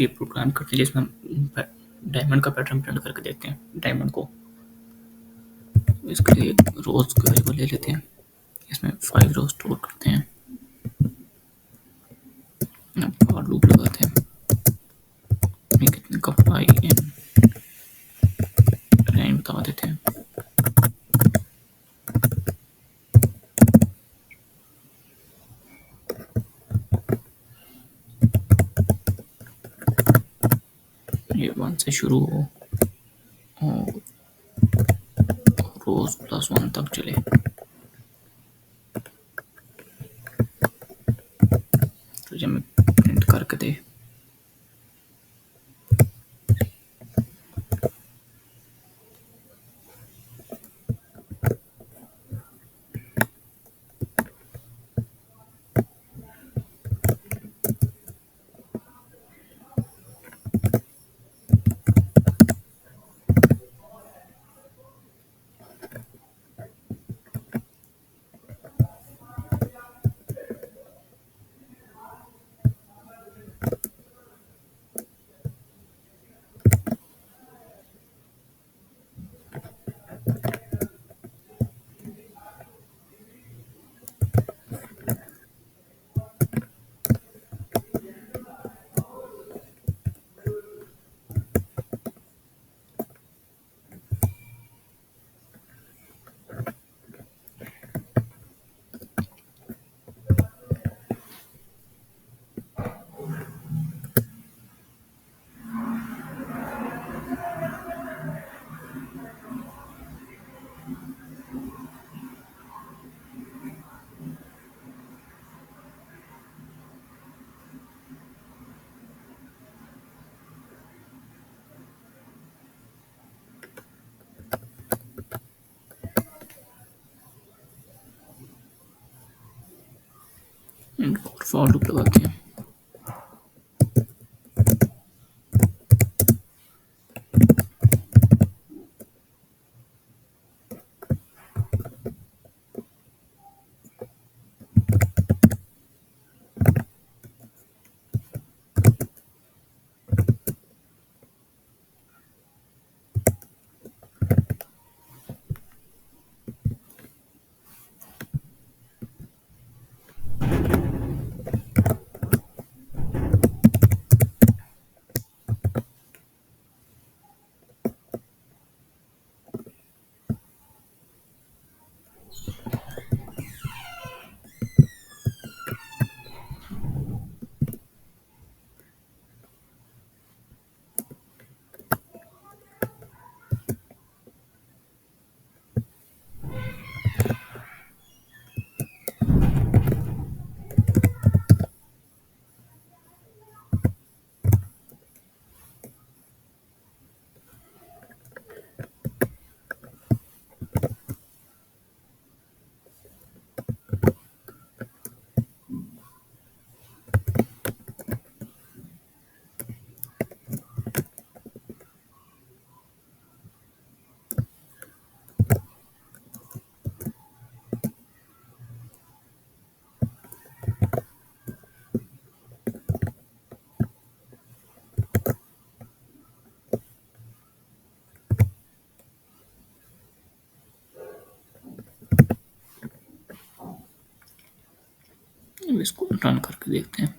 ये प्रोग्राम करते हैं जिसमें हम डायमंड का पैटर्न प्रिंट करके देखते हैं डायमंड को। इसके लिए रोज का वो ले लेते हैं, इसमें 5 रोज स्टोर करते हैं, और लूप लगाते हैं। ये कितने का पाई एन रेंज बता देते हैं। ये 1 से शुरू हो और रोज +1 तक चले। तो जब मैं प्रिंट करके दे, और फॉर लूप लगाते हैं। अब इसको रन करके देखते हैं।